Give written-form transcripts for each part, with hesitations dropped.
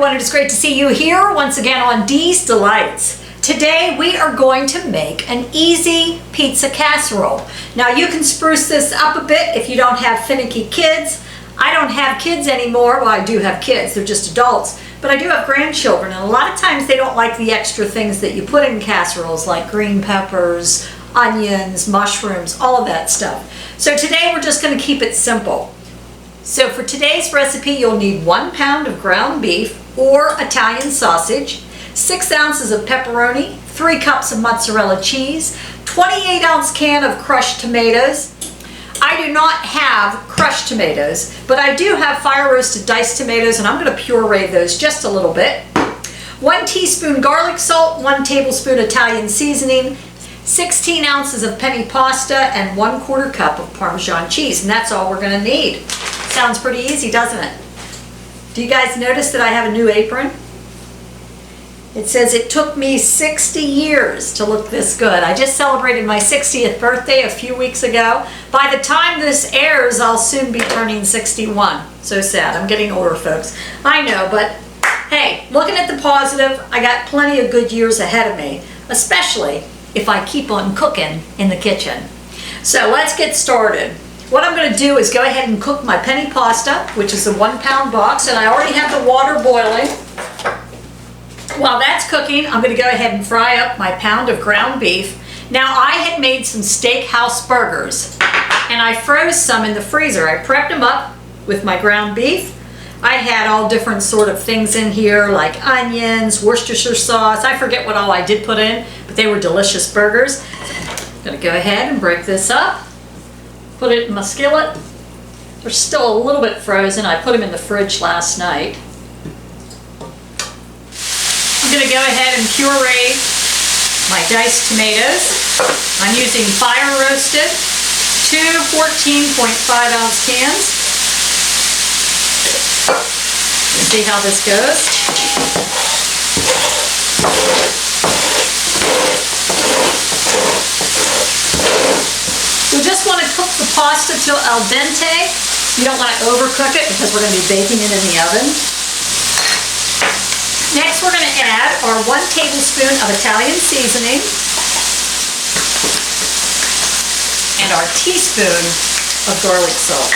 everyone, it is great to see you here once again on Dee's Delights. Today we are going to make an easy pizza casserole. Now you can spruce this up a bit if you don't have finicky kids. I don't have kids anymore. Well, I do have kids, they're just adults, but I do have grandchildren, and a lot of times they don't like the extra things that you put in casseroles like green peppers, onions, mushrooms, all of that stuff. So today we're just going to keep it simple. So for today's recipe, you'll need 1 pound of ground beef or Italian sausage, 6 ounces of pepperoni, 3 cups of mozzarella cheese, 28-ounce can of crushed tomatoes. I do not have crushed tomatoes, but I do have fire roasted diced tomatoes, and I'm going to puree those just a little bit. 1 teaspoon garlic salt, 1 tablespoon Italian seasoning, 16 ounces of penne pasta, and 1/4 cup of Parmesan cheese, and that's all we're going to need. Sounds pretty easy, doesn't it? Do you guys notice that I have a new apron? It says it took me 60 years to look this good. I just celebrated my 60th birthday a few weeks ago. By the time this airs, I'll soon be turning 61. So sad. I'm getting older, folks. I know, but hey, looking at the positive, I got plenty of good years ahead of me, especially if I keep on cooking in the kitchen. So let's get started. What I'm going to do is go ahead and cook my penne pasta, which is a 1 pound box, and I already have the water boiling. While that's cooking, I'm going to go ahead and fry up my pound of ground beef. Now, I had made some steakhouse burgers, and I froze some in the freezer. I prepped them up with my ground beef. I had all different sort of things in here, like onions, Worcestershire sauce. I forget what all I did put in, but they were delicious burgers. So I'm going to go ahead and break this up. Put it in my skillet. They're still a little bit frozen. I put them in the fridge last night. I'm going to go ahead and puree my diced tomatoes. I'm using fire roasted, 2 14.5-ounce cans. Let's see how this goes. You'll just want to cook the pasta till al dente. You don't want to overcook it because we're going to be baking it in the oven. Next, we're going to add our 1 tablespoon of Italian seasoning and our teaspoon of garlic salt.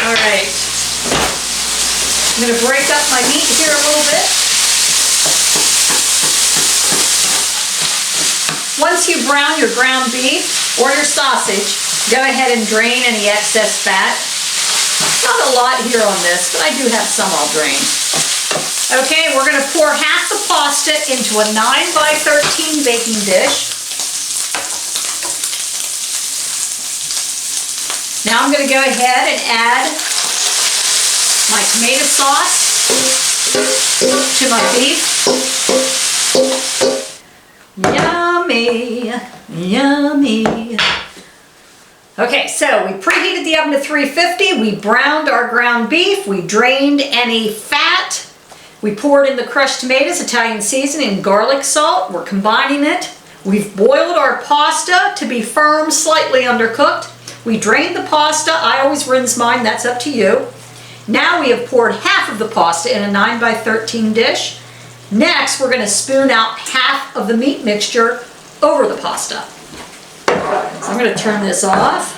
All right. I'm going to break up my meat here a little bit. Once you brown your ground beef or your sausage, go ahead and drain any excess fat. Not a lot here on this, but I do have some I'll drain. Okay, we're going to pour half the pasta into a 9 by 13 baking dish. Now I'm going to go ahead and add my tomato sauce to my beef. Yummy, yummy. Okay, so we preheated the oven to 350. We browned our ground beef. We drained any fat. We poured in the crushed tomatoes, Italian seasoning, and garlic salt. We're combining it. We've boiled our pasta to be firm, slightly undercooked. We drained the pasta. I always rinse mine. That's up to you. Now we have poured half of the pasta in a 9 by 13 dish. Next, we're going to spoon out half of the meat mixture over the pasta. So I'm going to turn this off.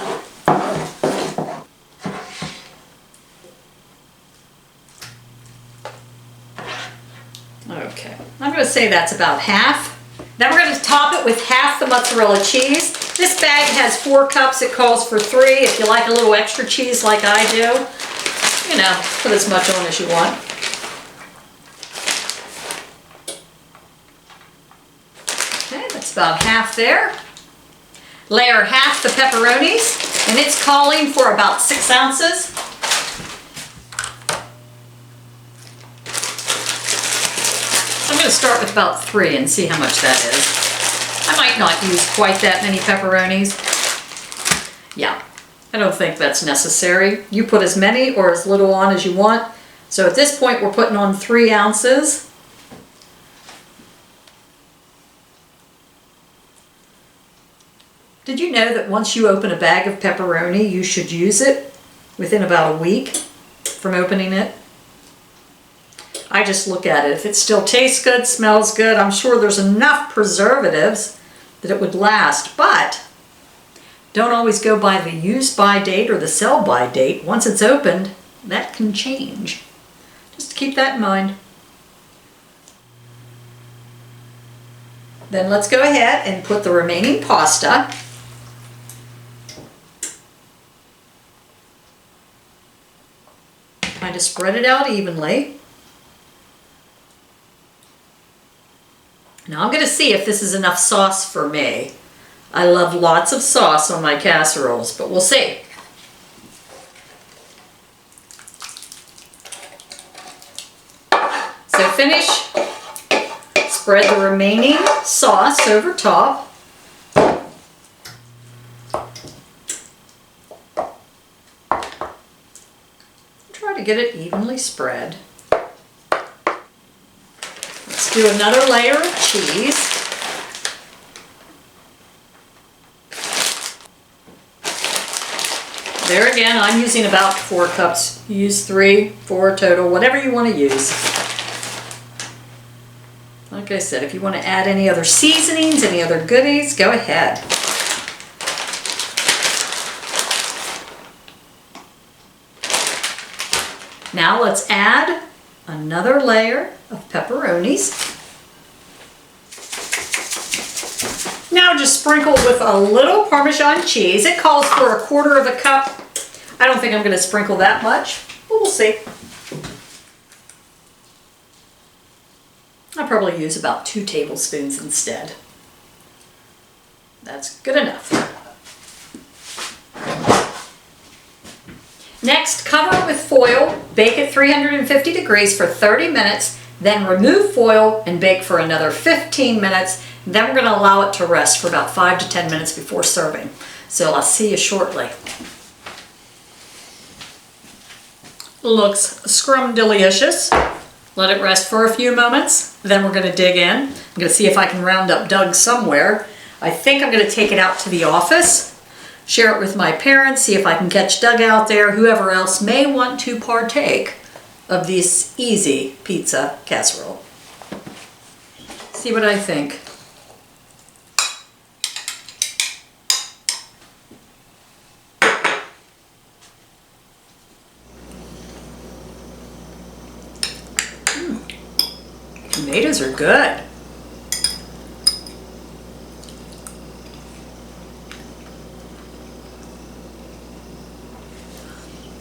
Okay, I'm going to say that's about half. Then we're going to top it with half the mozzarella cheese. This bag has 4 cups. It calls for 3. If you like a little extra cheese like I do, you know, put as much on as you want. Okay, that's about half there. Layer half the pepperonis, and it's calling for about 6 ounces. I'm going to start with about 3 and see how much that is. I might not use quite that many pepperonis. Yeah. I don't think that's necessary. You put as many or as little on as you want. So at this point, we're putting on 3 ounces. Did you know that once you open a bag of pepperoni, you should use it within about a week from opening it? I just look at it. If it still tastes good, smells good, I'm sure there's enough preservatives that it would last. But don't always go by the use by date or the sell by date. Once it's opened, that can change. Just keep that in mind. Then let's go ahead and put the remaining pasta kind of spread it out evenly. Now I'm going to see if this is enough sauce for me. I love lots of sauce on my casseroles, but we'll see. So finish, spread the remaining sauce over top. Try to get it evenly spread. Let's do another layer of cheese. There again, I'm using about 4 cups. You use 3, 4 total, whatever you want to use. Like I said, if you want to add any other seasonings, any other goodies, go ahead. Now let's add another layer of pepperonis. Now just sprinkle with a little Parmesan cheese. It calls for 1/4 cup. I don't think I'm going to sprinkle that much, but we'll see. I'll probably use about 2 tablespoons instead. That's good enough. Next, cover it with foil, bake at 350 degrees for 30 minutes, then remove foil and bake for another 15 minutes. Then we're going to allow it to rest for about 5 to 10 minutes before serving. So I'll see you shortly. Looks scrum-delicious. Let it rest for a few moments. Then we're going to dig in. I'm going to see if I can round up Doug somewhere. I think I'm going to take it out to the office, share it with my parents, see if I can catch Doug out there, whoever else may want to partake of this easy pizza casserole. See what I think. Tomatoes are good.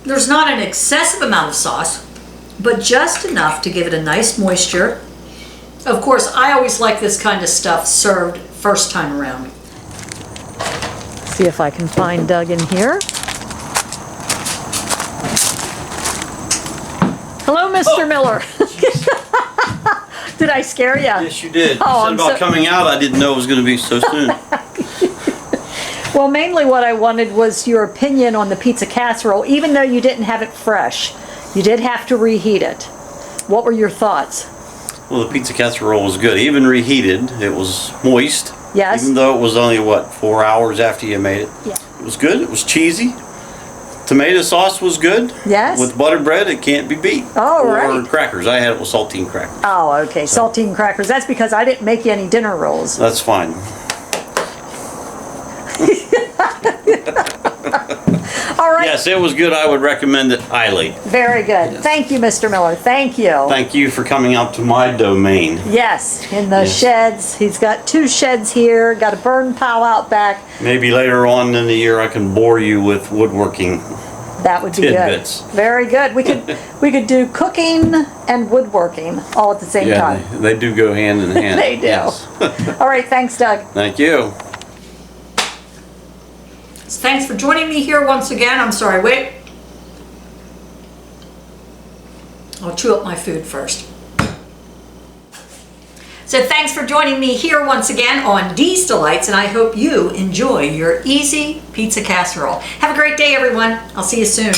There's not an excessive amount of sauce, but just enough to give it a nice moisture. Of course, I always like this kind of stuff served first time around. See if I can find Doug in here. Hello, Mr. Miller. Did I scare you? Yes, you did. Oh, you said about coming out, I didn't know it was going to be so soon. Well, mainly what I wanted was your opinion on the pizza casserole, even though you didn't have it fresh. You did have to reheat it. What were your thoughts? Well, the pizza casserole was good. Even reheated, it was moist. Yes. Even though it was only, what, 4 hours after you made it? Yeah. It was good. It was cheesy. Tomato sauce was good. Yes. With butter bread, it can't be beat. Oh, or right. Crackers. I had it with saltine crackers. Oh, okay. Saltine crackers. That's because I didn't make you any dinner rolls. That's fine. All right. Yes, it was good. I would recommend it highly. Very good. Yes. Thank you, Mr. Miller. Thank you. Thank you for coming out to my domain. Yes, in the Yes. sheds. He's got 2 sheds here. Got a burn pile out back. Maybe later on in the year I can bore you with woodworking. That would be Tidbits. good. Very good. We could do cooking and woodworking all at the same time. Yeah, they do go hand in hand. They do. Yes. All right. Thanks, Doug. Thank you. So thanks for joining me here once again. I'm sorry, wait. I'll chew up my food first. So thanks for joining me here once again on Dee's Delights, and I hope you enjoy your easy pizza casserole. Have a great day, everyone. I'll see you soon.